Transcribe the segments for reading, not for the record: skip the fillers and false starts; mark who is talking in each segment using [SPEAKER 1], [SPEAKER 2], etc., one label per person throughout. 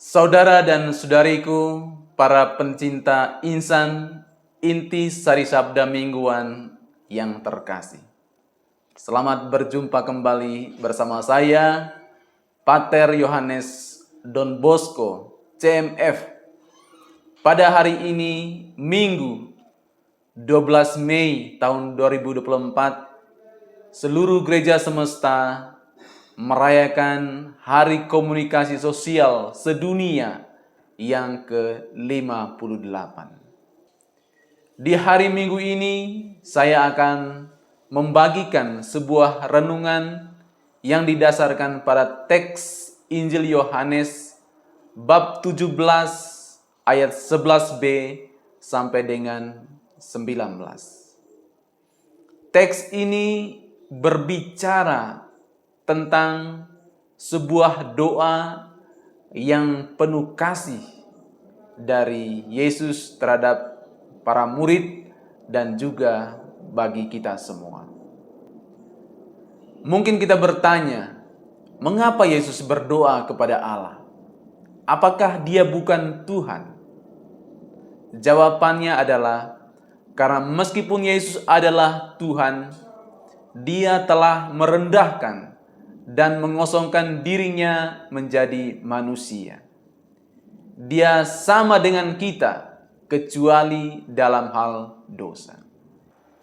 [SPEAKER 1] Saudara dan saudariku, para pencinta insan inti Sari Sabda Mingguan yang terkasih. Selamat berjumpa kembali bersama saya, Pater Yohanes Don Bosco, CMF. Pada hari ini, Minggu 12 Mei tahun 2024, seluruh gereja semesta merayakan Hari Komunikasi Sosial Sedunia yang ke-58. Di hari Minggu ini, saya akan membagikan sebuah renungan yang didasarkan pada teks Injil Yohanes bab 17 ayat 11b sampai dengan 19. Teks ini berbicara tentang sebuah doa yang penuh kasih dari Yesus terhadap para murid dan juga bagi kita semua. Mungkin kita bertanya, mengapa Yesus berdoa kepada Allah? Apakah dia bukan Tuhan? Jawabannya adalah, karena meskipun Yesus adalah Tuhan, dia telah merendahkan dan mengosongkan dirinya menjadi manusia. Dia sama dengan kita, kecuali dalam hal dosa.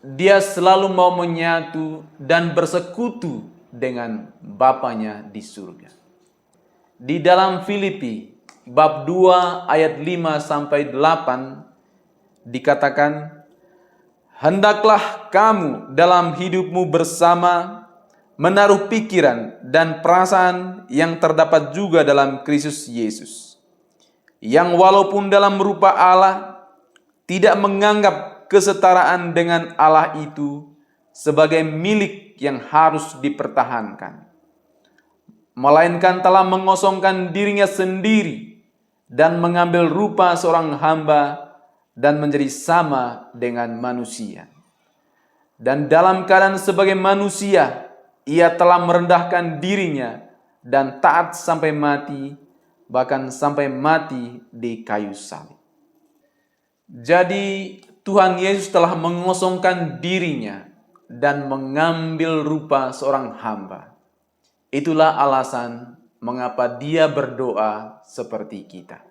[SPEAKER 1] Dia selalu mau menyatu dan bersekutu dengan Bapanya di surga. Di dalam Filipi bab 2 ayat 5 sampai 8 dikatakan, "Hendaklah kamu dalam hidupmu bersama menaruh pikiran dan perasaan yang terdapat juga dalam Kristus Yesus, yang walaupun dalam rupa Allah tidak menganggap kesetaraan dengan Allah itu sebagai milik yang harus dipertahankan, melainkan telah mengosongkan dirinya sendiri dan mengambil rupa seorang hamba dan menjadi sama dengan manusia. Dan dalam keadaan sebagai manusia, ia telah merendahkan dirinya dan taat sampai mati, bahkan sampai mati di kayu salib." Jadi Tuhan Yesus telah mengosongkan dirinya dan mengambil rupa seorang hamba. Itulah alasan mengapa dia berdoa seperti kita.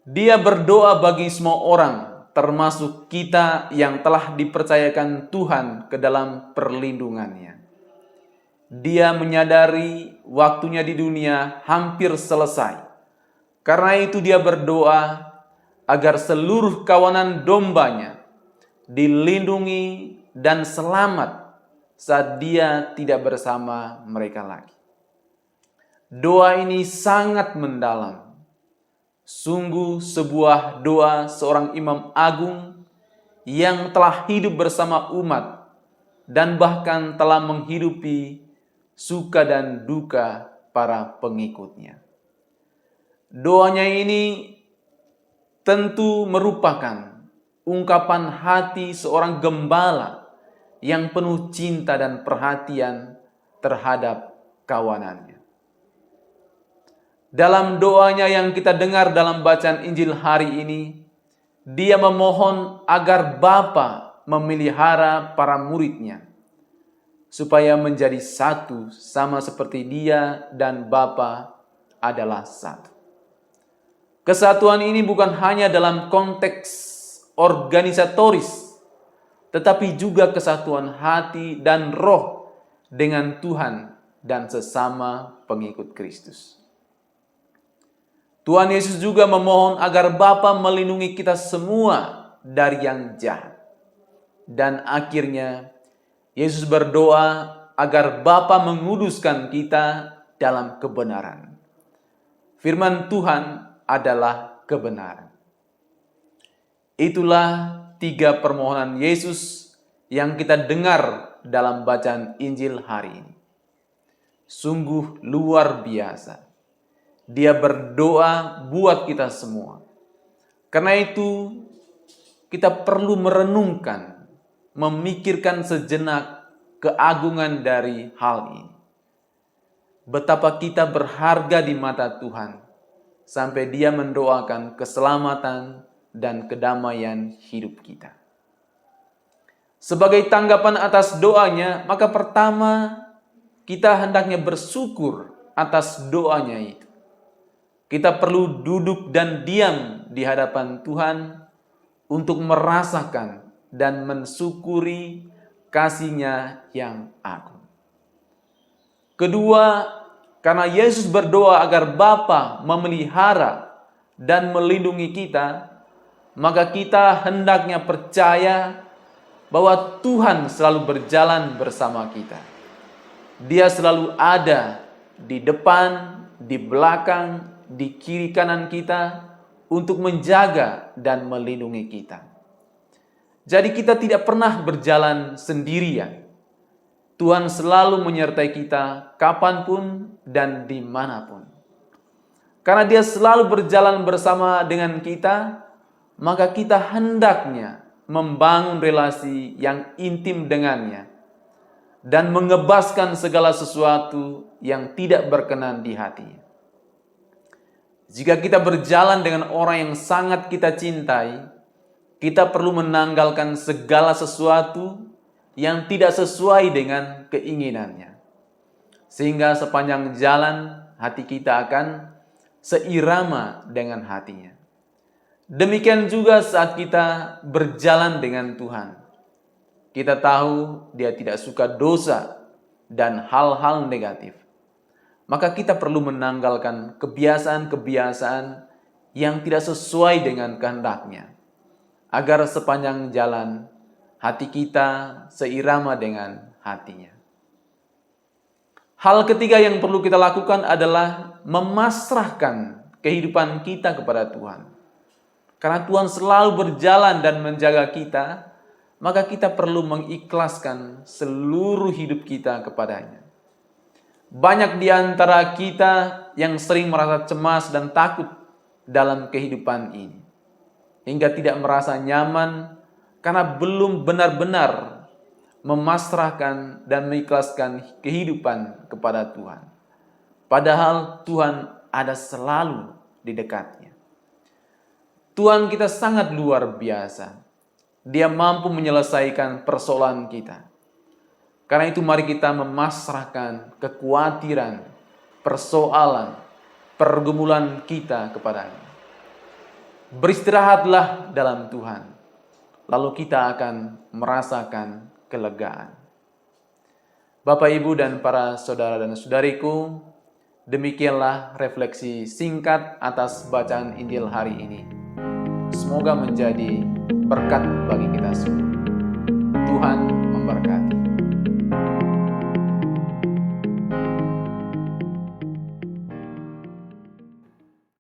[SPEAKER 1] Dia berdoa bagi semua orang, termasuk kita yang telah dipercayakan Tuhan ke dalam perlindungannya. Dia menyadari waktunya di dunia hampir selesai. Karena itu dia berdoa agar seluruh kawanan dombanya dilindungi dan selamat saat dia tidak bersama mereka lagi. Doa ini sangat mendalam. Sungguh sebuah doa seorang imam agung yang telah hidup bersama umat dan bahkan telah menghidupi suka dan duka para pengikutnya. Doanya ini tentu merupakan ungkapan hati seorang gembala yang penuh cinta dan perhatian terhadap kawanannya. Dalam doanya yang kita dengar dalam bacaan Injil hari ini, dia memohon agar Bapa memelihara para muridnya, supaya menjadi satu sama seperti dia dan Bapa adalah satu. Kesatuan ini bukan hanya dalam konteks organisatoris, tetapi juga kesatuan hati dan roh dengan Tuhan dan sesama pengikut Kristus. Tuhan Yesus juga memohon agar Bapa melindungi kita semua dari yang jahat. Dan akhirnya Yesus berdoa agar Bapa menguduskan kita dalam kebenaran. Firman Tuhan adalah kebenaran. Itulah 3 permohonan Yesus yang kita dengar dalam bacaan Injil hari ini. Sungguh luar biasa. Dia berdoa buat kita semua. Karena itu kita perlu merenungkan, memikirkan sejenak keagungan dari hal ini. betapa kita berharga di mata Tuhan, sampai Dia mendoakan keselamatan dan kedamaian hidup kita. Sebagai tanggapan atas doanya, maka pertama kita hendaknya bersyukur atas doanya itu. Kita perlu duduk dan diam di hadapan Tuhan untuk merasakan dan mensyukuri kasih-Nya yang agung. Kedua, karena Yesus berdoa agar Bapa memelihara dan melindungi kita, maka kita hendaknya percaya bahwa Tuhan selalu berjalan bersama kita. Dia selalu ada di depan, di belakang, di kiri kanan kita untuk menjaga dan melindungi kita. Jadi kita tidak pernah berjalan sendirian. Tuhan selalu menyertai kita kapanpun dan dimanapun. Karena Dia selalu berjalan bersama dengan kita, maka kita hendaknya membangun relasi yang intim dengannya dan mengebaskan segala sesuatu yang tidak berkenan di hatinya. Jika kita berjalan dengan orang yang sangat kita cintai, kita perlu menanggalkan segala sesuatu yang tidak sesuai dengan keinginannya. Sehingga sepanjang jalan hati kita akan seirama dengan hatinya. Demikian juga saat kita berjalan dengan Tuhan. Kita tahu Dia tidak suka dosa dan hal-hal negatif. Maka kita perlu menanggalkan kebiasaan-kebiasaan yang tidak sesuai dengan kehendak-Nya, agar sepanjang jalan hati kita seirama dengan hati-Nya. Hal ketiga yang perlu kita lakukan adalah memasrahkan kehidupan kita kepada Tuhan. Karena Tuhan selalu berjalan dan menjaga kita, maka kita perlu mengikhlaskan seluruh hidup kita kepada-Nya. Banyak di antara kita yang sering merasa cemas dan takut dalam kehidupan ini, hingga tidak merasa nyaman karena belum benar-benar memasrahkan dan mengikhlaskan kehidupan kepada Tuhan. Padahal Tuhan ada selalu di dekatnya. Tuhan kita sangat luar biasa. Dia mampu menyelesaikan persoalan kita. Karena itu mari kita memasrahkan kekhawatiran, persoalan, pergumulan kita kepada-Nya. Beristirahatlah dalam Tuhan, lalu kita akan merasakan kelegaan. Bapak, Ibu, dan para saudara dan saudariku, demikianlah refleksi singkat atas bacaan Injil hari ini. Semoga menjadi berkat bagi kita semua.